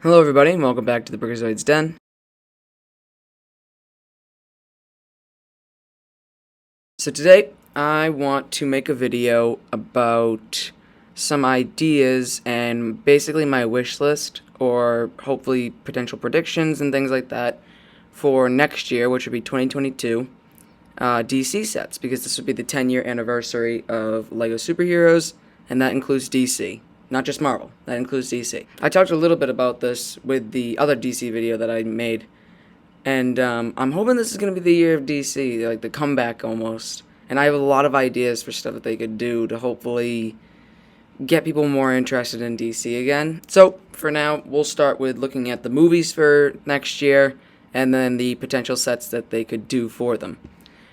Hello everybody and welcome back to the Brickazoid's Den. So today I want to make a video about some ideas and basically my wish list, or hopefully potential predictions and things like that for next year, which would be 2022 DC sets, because this would be the 10-year anniversary of LEGO Superheroes, and that includes DC. Not just Marvel, that includes DC. I talked a little bit about this with the other DC video that I made, and I'm hoping this is going to be the year of DC, like the comeback almost. And I have a lot of ideas for stuff that they could do to hopefully get people more interested in DC again. So, for now, we'll start with looking at the movies for next year, and then the potential sets that they could do for them.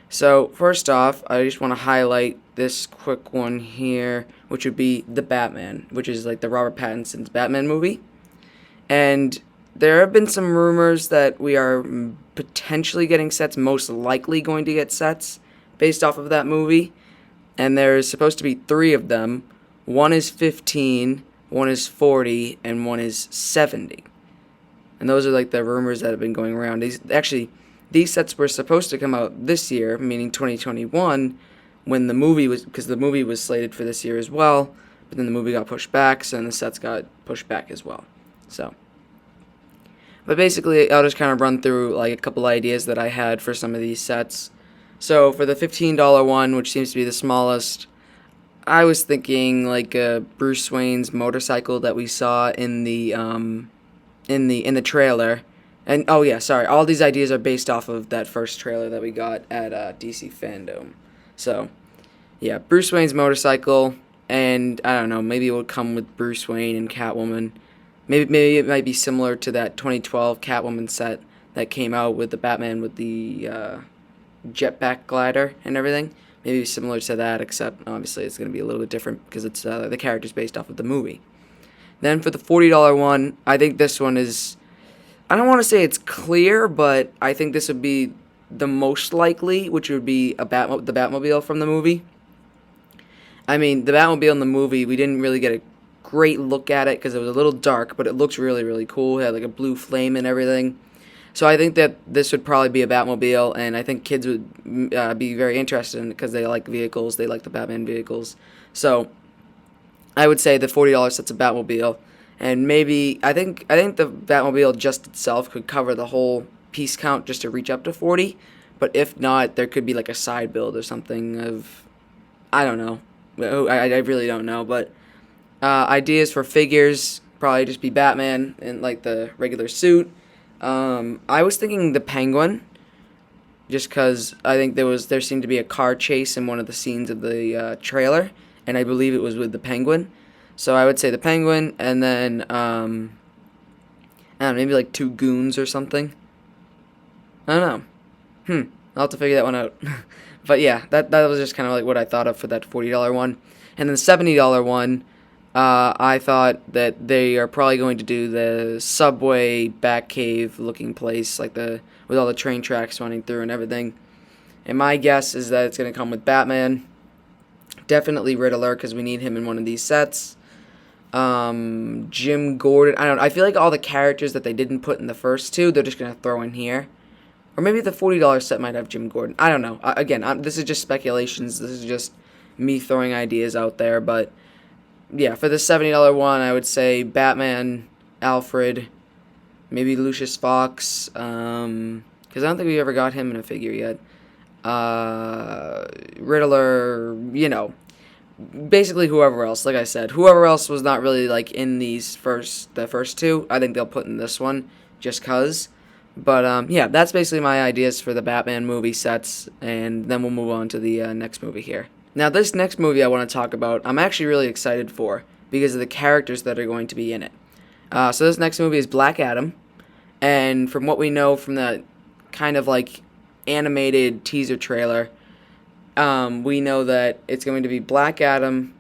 So, first off, I just want to highlight this quick one here, which would be The Batman, which is like the Robert Pattinson's Batman movie. And there have been some rumors that we are potentially getting sets, most likely going to get sets, based off of that movie. And there's supposed to be 3 of them. One is 15, one is 40, and one is 70. And those are like the rumors that have been going around. These sets were supposed to come out this year, meaning 2021, when the movie was, because the movie was slated for this year as well, but then the movie got pushed back, so then the sets got pushed back as well. But basically, I'll just kind of run through like a couple ideas that I had for some of these sets. So for the $15 one, which seems to be the smallest, I was thinking like Bruce Wayne's motorcycle that we saw in the trailer. And oh yeah, sorry, all these ideas are based off of that first trailer that we got at DC Fandom. So yeah, Bruce Wayne's motorcycle, and I don't know, maybe it would come with Bruce Wayne and Catwoman. Maybe it might be similar to that 2012 Catwoman set that came out with the Batman with the jetpack glider and everything. Maybe similar to that, except obviously it's going to be a little bit different because it's the character's based off of the movie. Then for the $40 one, I think this one is, I don't want to say it's clear, but I think this would be the most likely, which would be the Batmobile from the movie. I mean, the Batmobile in the movie, we didn't really get a great look at it because it was a little dark, but it looks really, really cool. It had like a blue flame and everything. So I think that this would probably be a Batmobile, and I think kids would be very interested in it because they like vehicles. They like the Batman vehicles. So I would say the $40 set's a Batmobile, and maybe I think the Batmobile just itself could cover the whole piece count just to reach up to 40. But if not, there could be like a side build or something of, I don't know. I really don't know, but ideas for figures, probably just be Batman in like the regular suit. I was thinking the Penguin, just because I think there seemed to be a car chase in one of the scenes of the trailer, and I believe it was with the Penguin. So I would say the Penguin, and then I don't know, maybe like 2 goons or something. I don't know. I'll have to figure that one out. But yeah, that was just kind of like what I thought of for that $40 one. And then the $70 one, I thought that they are probably going to do the subway Batcave looking place, like with all the train tracks running through and everything. And my guess is that it's going to come with Batman. Definitely Riddler, because we need him in one of these sets. Jim Gordon. I feel like all the characters that they didn't put in the first 2, they're just going to throw in here. Or maybe the $40 set might have Jim Gordon. I don't know. Again, this is just speculations. This is just me throwing ideas out there. But yeah, for the $70 one, I would say Batman, Alfred, maybe Lucius Fox, because I don't think we ever got him in a figure yet. Riddler, basically whoever else. Like I said, whoever else was not really like in the first 2, I think they'll put in this one just cause. But yeah, that's basically my ideas for the Batman movie sets, and then we'll move on to the next movie here. Now, this next movie I want to talk about, I'm actually really excited for because of the characters that are going to be in it. So this next movie is Black Adam, and from what we know from the kind of like animated teaser trailer, we know that it's going to be Black Adam,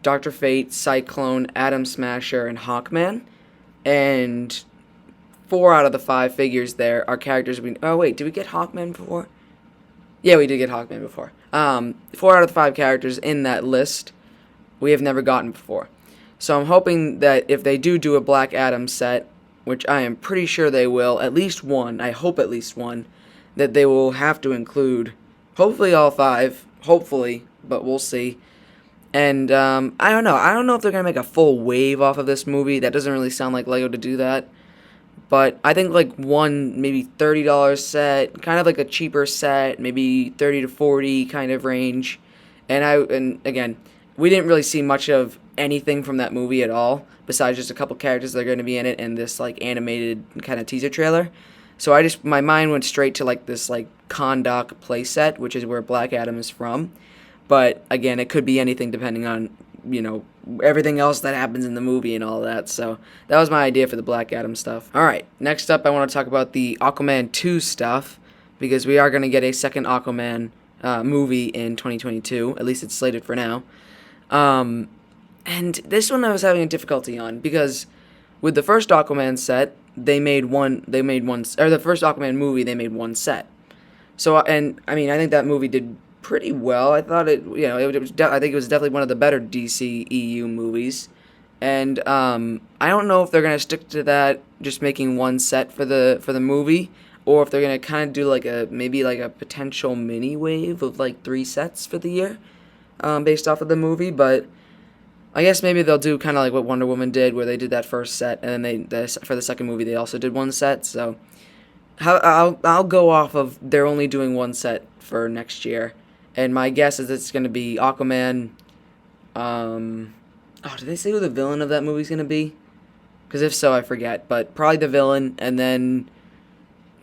Dr. Fate, Cyclone, Atom Smasher, and Hawkman. And 4 out of the 5 figures there are characters oh wait, did we get Hawkman before? Yeah, we did get Hawkman before. 4 out of the 5 characters in that list we have never gotten before. So I'm hoping that if they do a Black Adam set, which I am pretty sure they will, at least one, I hope at least one, that they will have to include. Hopefully all 5, hopefully, but we'll see. And I don't know. I don't know if they're going to make a full wave off of this movie. That doesn't really sound like Lego to do that. But I think like one maybe $30 set, kind of like a cheaper set, maybe 30 to 40 kind of range. And again, we didn't really see much of anything from that movie at all, besides just a couple characters that are going to be in it and this like animated kind of teaser trailer. So my mind went straight to like this like Kahndaq playset, which is where Black Adam is from. But again, it could be anything depending on, everything else that happens in the movie and all that. So that was my idea for the Black Adam stuff. All right, next up I want to talk about the Aquaman 2 stuff, because we are going to get a second Aquaman movie in 2022. At least it's slated for now. And this one I was having a difficulty on, because with the first Aquaman set, the first Aquaman movie, they made one set. So, and I mean, I think that movie did pretty well. I thought I think it was definitely one of the better DC EU movies. And I don't know if they're gonna stick to that, just making one set for the movie, or if they're gonna kind of do like maybe a potential mini wave of like 3 sets for the year, based off of the movie. But I guess maybe they'll do kind of like what Wonder Woman did, where they did that first set, and then for the second movie they also did one set. So I'll go off of they're only doing one set for next year. And my guess is it's going to be Aquaman. Did they say who the villain of that movie's going to be? Because if so, I forget. But probably the villain, and then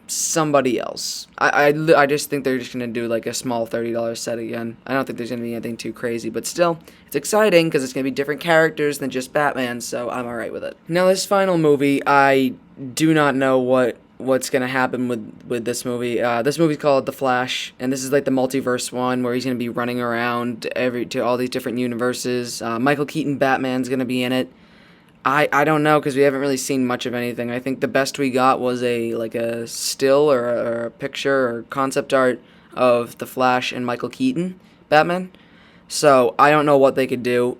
somebody else. I just think they're just going to do like a small $30 set again. I don't think there's going to be anything too crazy. But still, it's exciting because it's going to be different characters than just Batman. So I'm alright with it. Now, this final movie, I do not know what's going to happen with this movie. This movie's called The Flash, and this is like the multiverse one where he's going to be running around to all these different universes. Michael Keaton Batman's going to be in it. I don't know, because we haven't really seen much of anything. I think the best we got was a still or a picture or concept art of The Flash and Michael Keaton Batman. So I don't know what they could do.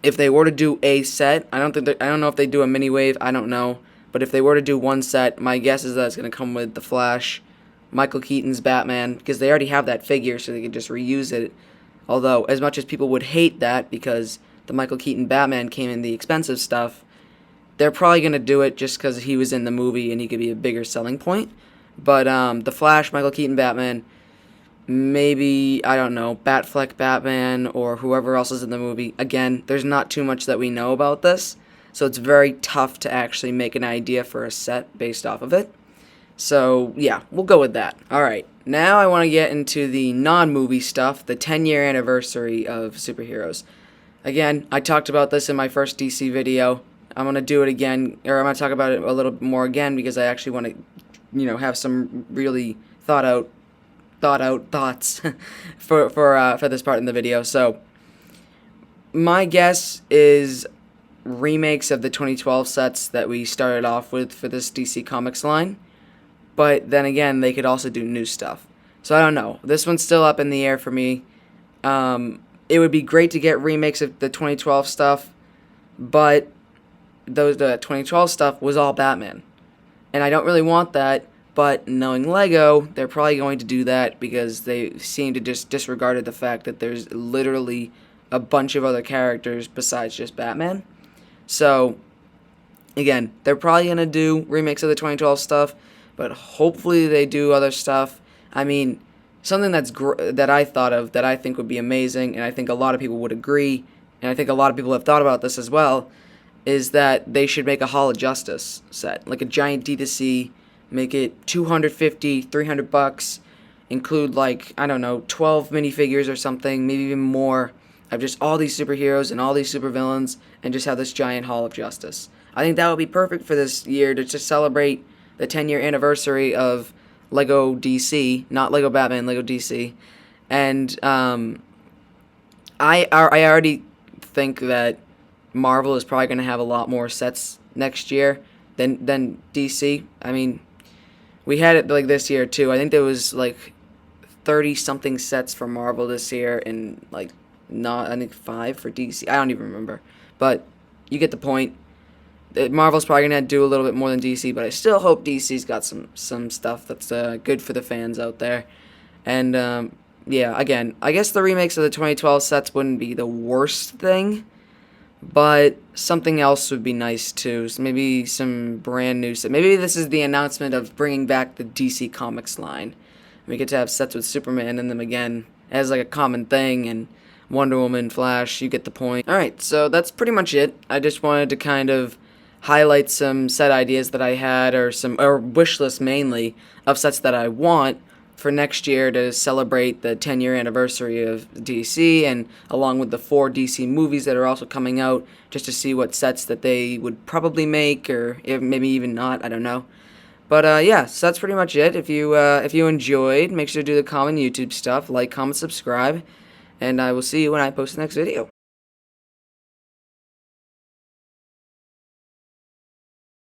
If they were to do a set, I don't know if they do a mini wave. I don't know. But if they were to do one set, my guess is that it's going to come with The Flash, Michael Keaton's Batman, because they already have that figure, so they could just reuse it. Although, as much as people would hate that, because the Michael Keaton Batman came in the expensive stuff, they're probably going to do it just because he was in the movie and he could be a bigger selling point. But The Flash, Michael Keaton Batman, maybe, I don't know, Batfleck Batman, or whoever else is in the movie. Again, there's not too much that we know about this. So it's very tough to actually make an idea for a set based off of it. So, yeah, we'll go with that. Alright, now I want to get into the non-movie stuff, the 10-year anniversary of superheroes. Again, I talked about this in my first DC video. I'm going to do it again, or I'm going to talk about it a little more again, because I actually want to, have some really thought out thoughts for this part in the video. So, my guess is remakes of the 2012 sets that we started off with for this DC Comics line, but then again, they could also do new stuff. So I don't know. This one's still up in the air for me. It would be great to get remakes of the 2012 stuff, but the 2012 stuff was all Batman, and I don't really want that. But knowing Lego, they're probably going to do that, because they seem to just disregarded the fact that there's literally a bunch of other characters besides just Batman. So, again, they're probably going to do remakes of the 2012 stuff, but hopefully they do other stuff. I mean, something that I thought of that I think would be amazing, and I think a lot of people would agree, and I think a lot of people have thought about this as well, is that they should make a Hall of Justice set, like a giant D2C, make it $250, $300, include 12 minifigures or something, maybe even more, of just all these superheroes and all these supervillains, and just have this giant Hall of Justice. I think that would be perfect for this year to just celebrate the 10-year anniversary of Lego DC, not Lego Batman, Lego DC. And I already think that Marvel is probably going to have a lot more sets next year than DC. I mean, we had it like this year too. I think there was 30-something sets for Marvel this year, and I think 5 for DC. I don't even remember. But you get the point. Marvel's probably gonna do a little bit more than DC, but I still hope DC's got some stuff that's good for the fans out there. And yeah, again, I guess the remakes of the 2012 sets wouldn't be the worst thing, but something else would be nice too. So maybe some brand new set. Maybe this is the announcement of bringing back the DC Comics line. We get to have sets with Superman in them again as like a common thing, and Wonder Woman, Flash, you get the point. Alright, so that's pretty much it. I just wanted to kind of highlight some set ideas that I had, or wish list mainly, of sets that I want for next year to celebrate the 10-year anniversary of DC, and along with the 4 DC movies that are also coming out, just to see what sets that they would probably make, or maybe even not, I don't know. But yeah, so that's pretty much it. If you enjoyed, make sure to do the common YouTube stuff, like, comment, subscribe, and I will see you when I post the next video.